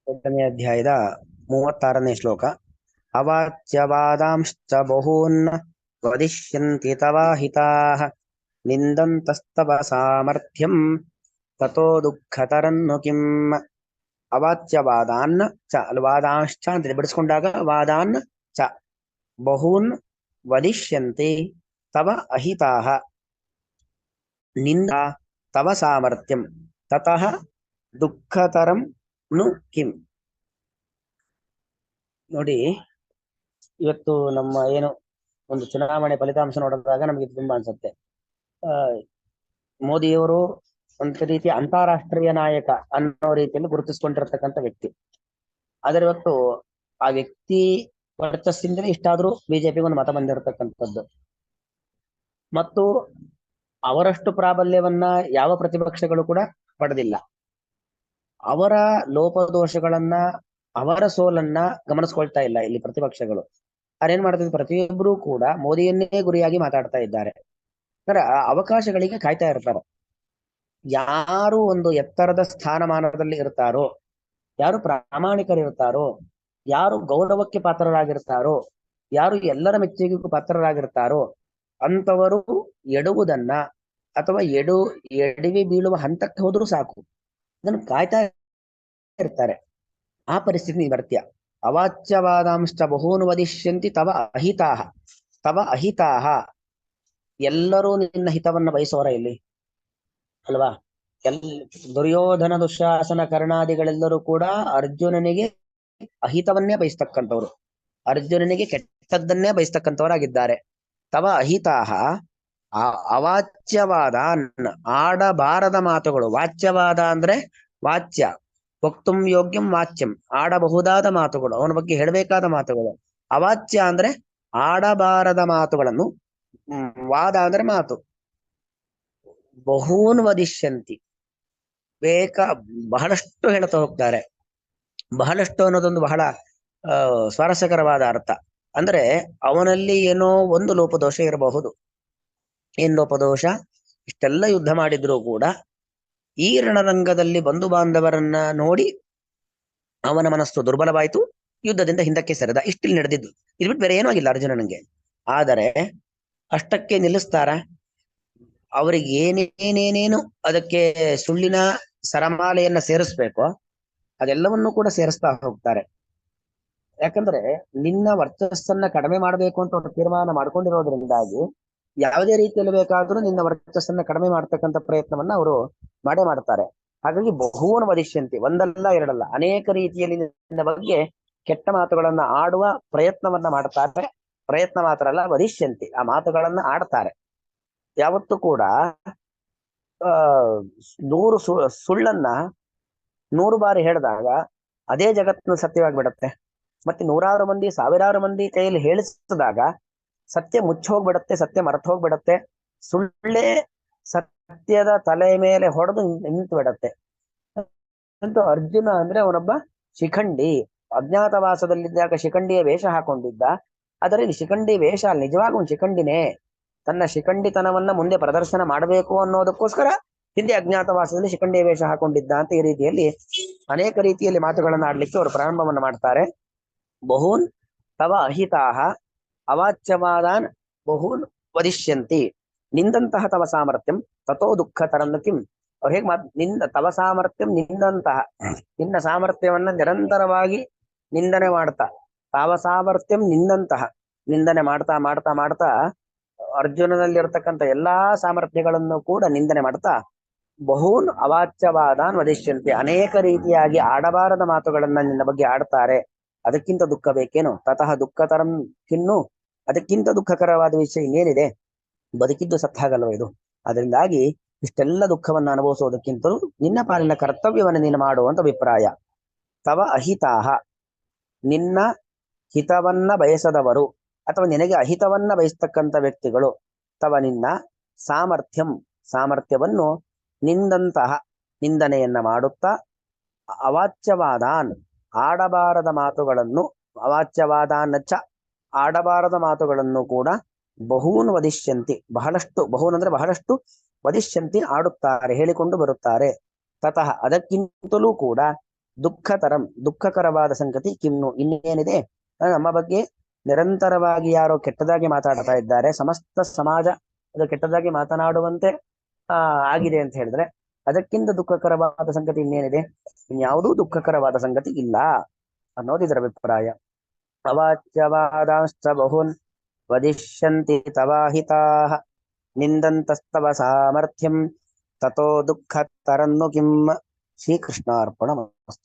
ಎರಡನೇ ಅಧ್ಯಾಯದ 36ನೇ ಶ್ಲೋಕ. ಅವಾಚ್ಯವಾದಾಂಶ್ಚ ಬಹೂನ್ ವದಿಷ್ಯಂತಿ ತವಾಹಿತಾಃ ನಿಂದಂತಸ್ತವ ಸಾಮರ್ಥ್ಯಂ ತಥೋ ದುಃಖತರನ್ನು ಕಿಂ. ಅವಾಚ್ಯವಾದಾನ್ ಚ ಅಲ್ಲಿ ವಾದಾಂಶ್ಚ ಅಂತ ಬಿಡಿಸ್ಕೊಂಡಾಗ ವಾದಾನ್ ಚ ಬಹೂನ್ ವದಿಷ್ಯಂತಿ ತವ ಅಹಿತಾಃ ನಿಂದ ತವ ಸಾಮರ್ಥ್ಯಂ ತತಃ ದುಃಖತರಂ ನು ಕಿಂ. ನೋಡಿ, ಇವತ್ತು ನಮ್ಮ ಏನು ಒಂದು ಚುನಾವಣೆ ಫಲಿತಾಂಶ ನೋಡಿದಾಗ ನಮಗೆ ತುಂಬಾ ಅನ್ಸುತ್ತೆ. ಮೋದಿಯವರು ಒಂದು ರೀತಿಯ ಅಂತಾರಾಷ್ಟ್ರೀಯ ನಾಯಕ ಅನ್ನೋ ರೀತಿಯಲ್ಲಿ ಗುರುತಿಸಿಕೊಂಡಿರ್ತಕ್ಕಂಥ ವ್ಯಕ್ತಿ. ಆದರೆ ಇವತ್ತು ಆ ವ್ಯಕ್ತಿ ವರ್ಚಸ್ಸಿಂದಲೇ ಇಷ್ಟಾದ್ರೂ ಬಿಜೆಪಿಗೆ ಒಂದು ಮತ ಬಂದಿರತಕ್ಕಂಥದ್ದು. ಮತ್ತು ಅವರಷ್ಟು ಪ್ರಾಬಲ್ಯವನ್ನ ಯಾವ ಪ್ರತಿಪಕ್ಷಗಳು ಕೂಡ ಪಡೆದಿಲ್ಲ. ಅವರ ಲೋಪದೋಷಗಳನ್ನ, ಅವರ ಸೋಲನ್ನ ಗಮನಿಸ್ಕೊಳ್ತಾ ಇಲ್ಲ ಇಲ್ಲಿ ಪ್ರತಿಪಕ್ಷಗಳು. ಅವ್ರೇನ್ ಮಾಡ್ತಿದ್ರು, ಪ್ರತಿಯೊಬ್ಬರೂ ಕೂಡ ಮೋದಿಯನ್ನೇ ಗುರಿಯಾಗಿ ಮಾತಾಡ್ತಾ ಇದ್ದಾರೆ. ಅಂದ್ರೆ ಅವಕಾಶಗಳಿಗೆ ಕಾಯ್ತಾ ಇರ್ತಾರೆ. ಯಾರು ಒಂದು ಎತ್ತರದ ಸ್ಥಾನಮಾನದಲ್ಲಿ ಇರ್ತಾರೋ, ಯಾರು ಪ್ರಾಮಾಣಿಕರಿರ್ತಾರೋ, ಯಾರು ಗೌರವಕ್ಕೆ ಪಾತ್ರರಾಗಿರ್ತಾರೋ, ಯಾರು ಎಲ್ಲರ ಮೆಚ್ಚುಗೆಗೂ ಪಾತ್ರರಾಗಿರ್ತಾರೋ ಅಂತವರು ಎಡುವುದನ್ನ ಅಥವಾ ಎಡವಿ ಬೀಳುವ ಹಂತಕ್ಕೆ ಹೋದ್ರೂ ಸಾಕು, ಅದನ್ನು ಕಾಯ್ತಾ ಇರ್ತಾರೆ. ಆ ಪರಿಸ್ಥಿತಿ ಬರ್ತ್ಯ. ಅವಾಚ್ಯವಾದಾಂಶ ಬಹೂನ್ ವದಿಷ್ಯಂತಿ ತವ ಅಹಿತಾಹ. ತವ ಅಹಿತಾಹ, ಎಲ್ಲರೂ ನಿನ್ನ ಹಿತವನ್ನ ಬಯಸೋರ ಇಲ್ಲಿ ಅಲ್ವಾ? ದುರ್ಯೋಧನ, ದುಶ್ಯಾಸನ, ಕರ್ಣಾದಿಗಳೆಲ್ಲರೂ ಕೂಡ ಅರ್ಜುನನಿಗೆ ಅಹಿತವನ್ನೇ ಬಯಸ್ತಕ್ಕಂಥವ್ರು, ಅರ್ಜುನನಿಗೆ ಕೆಟ್ಟದ್ದನ್ನೇ ಬಯಸ್ತಕ್ಕಂಥವರಾಗಿದ್ದಾರೆ. ತವ ಅಹಿತಾಹ ಅವಾಚ್ಯವಾದ, ಆಡಬಾರದ ಮಾತುಗಳು. ವಾಚ್ಯವಾದ ಅಂದ್ರೆ ವಾಚ್ಯ, ವಕ್ತುಂ ಯೋಗ್ಯಂ ವಾಚ್ಯಂ, ಆಡಬಹುದಾದ ಮಾತುಗಳು, ಅವನ ಬಗ್ಗೆ ಹೇಳಬೇಕಾದ ಮಾತುಗಳು. ಅವಾಚ್ಯ ಅಂದ್ರೆ ಆಡಬಾರದ ಮಾತುಗಳನ್ನು, ವಾದ ಅಂದ್ರೆ ಮಾತು. ಬಹೂನ್ ವದಿಷ್ಯಂತಿ, ಬಹಳಷ್ಟು ಹೇಳ್ತಾ ಹೋಗ್ತಾರೆ. ಬಹಳಷ್ಟು ಅನ್ನೋದೊಂದು ಬಹಳ ಸ್ವಾರಸ್ಯಕರವಾದ ಅರ್ಥ. ಅಂದ್ರೆ ಅವನಲ್ಲಿ ಏನೋ ಒಂದು ಲೋಪದೋಷ ಇರಬಹುದು. ಏನ್ ಲೋಪದೋಷ? ಇಷ್ಟೆಲ್ಲ ಯುದ್ಧ ಮಾಡಿದ್ರೂ ಕೂಡ ಈ ರಣರಂಗದಲ್ಲಿ ಬಂಧು ಬಾಂಧವರನ್ನ ನೋಡಿ ಅವನ ಮನಸ್ಸು ದುರ್ಬಲವಾಯಿತು, ಯುದ್ಧದಿಂದ ಹಿಂದಕ್ಕೆ ಸರಿದ. ಇಷ್ಟಿಲ್ಲಿ ನಡೆದಿದ್ದು. ಇದು ಬಿಟ್ಟು ಬೇರೆ ಏನೂ ಆಗಿಲ್ಲ ಅರ್ಜುನನಿಗೆ. ಆದರೆ ಅಷ್ಟಕ್ಕೆ ನಿಲ್ಲಿಸ್ತಾರ? ಅವರಿಗೆ ಏನೇನೇನೇನು ಅದಕ್ಕೆ ಸುಳ್ಳಿನ ಸರಮಾಲೆಯನ್ನ ಸೇರಿಸ್ಬೇಕೋ ಅದೆಲ್ಲವನ್ನೂ ಕೂಡ ಸೇರಿಸ್ತಾ ಹೋಗ್ತಾರೆ. ಯಾಕಂದ್ರೆ ನಿನ್ನ ವರ್ಚಸ್ಸನ್ನ ಕಡಿಮೆ ಮಾಡಬೇಕು ಅಂತ ಒಂದು ತೀರ್ಮಾನ ಮಾಡ್ಕೊಂಡಿರೋದ್ರಿಂದಾಗಿ ಯಾವುದೇ ರೀತಿಯಲ್ಲಿ ಬೇಕಾದ್ರೂ ನಿನ್ನ ವರ್ಚಸ್ಸನ್ನ ಕಡಿಮೆ ಮಾಡ್ತಕ್ಕಂಥ ಪ್ರಯತ್ನವನ್ನ ಅವರು ಮಾಡೇ ಮಾಡ್ತಾರೆ. ಹಾಗಾಗಿ ಬಹುವನ ವದಿಷ್ಯಂತಿ, ಒಂದಲ್ಲ ಎರಡಲ್ಲ, ಅನೇಕ ರೀತಿಯಲ್ಲಿ ನಿನ್ನ ಬಗ್ಗೆ ಕೆಟ್ಟ ಮಾತುಗಳನ್ನ ಆಡುವ ಪ್ರಯತ್ನವನ್ನ ಮಾಡ್ತಾರೆ. ಪ್ರಯತ್ನ ಮಾತ್ರ ಅಲ್ಲ, ವದಿಷ್ಯಂತಿ, ಆ ಮಾತುಗಳನ್ನ ಆಡ್ತಾರೆ. ಯಾವತ್ತೂ ಕೂಡ ಆ 100 ಸುಳ್ಳನ್ನ 100 ಬಾರಿ ಹೇಳಿದಾಗ ಅದೇ ಜಗತ್ತಿನ ಸತ್ಯವಾಗಿ ಬಿಡುತ್ತೆ. ಮತ್ತೆ ನೂರಾರು ಮಂದಿ, ಸಾವಿರಾರು ಮಂದಿ ಕೈಯಲ್ಲಿ ಹೇಳಿಸಿದಾಗ ಸತ್ಯ ಮುಚ್ಚಿ ಹೋಗ್ಬಿಡತ್ತೆ, ಸತ್ಯ ಮರೆತು ಹೋಗ್ಬಿಡತ್ತೆ. ಸುಳ್ಳೇ ಸತ್ಯದ ತಲೆ ಮೇಲೆ ಹೊಡೆದು ನಿಂತು ಬಿಡತ್ತೆ. ಅಂತೂ ಅರ್ಜುನ ಅಂದ್ರೆ ಅವನೊಬ್ಬ ಶಿಖಂಡಿ. ಅಜ್ಞಾತವಾಸದಲ್ಲಿದ್ದಾಗ ಶಿಖಂಡಿಯ ವೇಷ ಹಾಕೊಂಡಿದ್ದ. ಅದರಲ್ಲಿ ಶಿಖಂಡಿ ವೇಷ ನಿಜವಾಗ ಒಂದು ಶಿಖಂಡಿನೇ. ತನ್ನ ಶಿಖಂಡಿತನವನ್ನ ಮುಂದೆ ಪ್ರದರ್ಶನ ಮಾಡಬೇಕು ಅನ್ನೋದಕ್ಕೋಸ್ಕರ ಹಿಂದೆ ಅಜ್ಞಾತವಾಸದಲ್ಲಿ ಶಿಖಂಡಿಯ ವೇಷ ಹಾಕೊಂಡಿದ್ದ ಅಂತ ಈ ರೀತಿಯಲ್ಲಿ ಅನೇಕ ರೀತಿಯಲ್ಲಿ ಮಾತುಗಳನ್ನು ಆಡ್ಲಿಕ್ಕೆ ಅವರು ಪ್ರಾರಂಭವನ್ನು ಮಾಡ್ತಾರೆ. ಬಹೂನ್ ತವ ಅಹಿತಾಹ ಅವಾಚ್ಯವಾದಾನ್ ಬಹೂನ್ ವದಿಷ್ಯಂತಿ ನಿಂದಂತಹ ತವ ಸಾಮರ್ಥ್ಯಂ ತಥೋ ದುಃಖ ತರನ್ನು ಕಿಂ. ಅವ್ರು ಹೇಗೆ ನಿಂದ ತವ ಸಾಮರ್ಥ್ಯಂ ನಿಂದಂತಹ, ನಿನ್ನ ಸಾಮರ್ಥ್ಯವನ್ನ ನಿರಂತರವಾಗಿ ನಿಂದನೆ ಮಾಡ್ತಾ, ತಾವ ಸಾಮರ್ಥ್ಯಂ ನಿಂದಂತಹ, ನಿಂದನೆ ಮಾಡ್ತಾ ಮಾಡ್ತಾ ಮಾಡ್ತಾ ಅರ್ಜುನನಲ್ಲಿರ್ತಕ್ಕಂಥ ಎಲ್ಲಾ ಸಾಮರ್ಥ್ಯಗಳನ್ನು ಕೂಡ ನಿಂದನೆ ಮಾಡ್ತಾ ಬಹೂನ್ ಅವಾಚ್ಯವಾದಾನ್ ವದಿಷ್ಯಂತಿ, ಅನೇಕ ರೀತಿಯಾಗಿ ಆಡಬಾರದ ಮಾತುಗಳನ್ನ ನಿನ್ನ ಬಗ್ಗೆ ಆಡ್ತಾರೆ. ಅದಕ್ಕಿಂತ ದುಃಖ ಬೇಕೇನು? ತತಃ ದುಃಖತರಂ ಕಿನ್ನು, ಅದಕ್ಕಿಂತ ದುಃಖಕರವಾದ ವಿಷಯ ಇನ್ನೇನಿದೆ? ಬದುಕಿದ್ದು ಸತ್ತಾಗಲ್ವ ಇದು? ಅದರಿಂದಾಗಿ ಇಷ್ಟೆಲ್ಲ ದುಃಖವನ್ನು ಅನುಭವಿಸೋದಕ್ಕಿಂತಲೂ ನಿನ್ನ ಪಾಲಿನ ಕರ್ತವ್ಯವನ್ನು ನೀನು ಮಾಡುವಂತ ಅಭಿಪ್ರಾಯ. ತವ ಅಹಿತಾಹ, ನಿನ್ನ ಹಿತವನ್ನ ಬಯಸದವರು ಅಥವಾ ನಿನಗೆ ಅಹಿತವನ್ನ ಬಯಸ್ತಕ್ಕಂಥ ವ್ಯಕ್ತಿಗಳು, ತವ ನಿನ್ನ ಸಾಮರ್ಥ್ಯಂ, ಸಾಮರ್ಥ್ಯವನ್ನು ನಿಂದಂತಹ, ನಿಂದನೆಯನ್ನ ಮಾಡುತ್ತಾ, ಅವಾಚ್ಯವಾದಾನ್, ಆಡಬಾರದ ಮಾತುಗಳನ್ನು, ಅವಾಚ್ಯವಾದಾನ್ ಚ, ಆಡಬಾರದ ಮಾತುಗಳನ್ನು ಕೂಡ ಬಹೂನ್ ವದಿಷ್ಯಂತಿ, ಬಹಳಷ್ಟು, ಬಹೂನ್ ಅಂದ್ರೆ ಬಹಳಷ್ಟು, ವದಿಷ್ಯಂತಿ ಆಡುತ್ತಾರೆ, ಹೇಳಿಕೊಂಡು ಬರುತ್ತಾರೆ. ತತಃ ಅದಕ್ಕಿಂತಲೂ ಕೂಡ ದುಃಖತರಂ ದುಃಖಕರವಾದ ಸಂಗತಿ ಕಿಮ್ನು ಇನ್ನೇನಿದೆ. ನಮ್ಮ ಬಗ್ಗೆ ನಿರಂತರವಾಗಿ ಯಾರೋ ಕೆಟ್ಟದಾಗಿ ಮಾತಾಡ್ತಾ ಇದ್ದಾರೆ, ಸಮಸ್ತ ಸಮಾಜ ಅದು ಕೆಟ್ಟದಾಗಿ ಮಾತನಾಡುವಂತೆ ಆಗಿದೆ ಅಂತ ಹೇಳಿದ್ರೆ ಅದಕ್ಕಿಂತ ದುಃಖಕರವಾದ ಸಂಗತಿ ಇನ್ನೇನಿದೆ? ಇನ್ಯಾವುದೂ ದುಃಖಕರವಾದ ಸಂಗತಿ ಇಲ್ಲ ಅನ್ನೋದು ಇದರ ಅಭಿಪ್ರಾಯ. ಅವಾಚ್ಯವಾದಾಂಶ್ಚ ಬಹೂನ್ ವದಿಷ್ಯಂತಿ ತವಾಹಿತಾಃ ನಿಂದಂತಸ್ತವ ಸಾಮರ್ಥ್ಯಂ ತಥೋ ದುಃಖತರನ್ನು ಕಿಂ. ಶ್ರೀಕೃಷ್ಣಾರ್ಪಣ.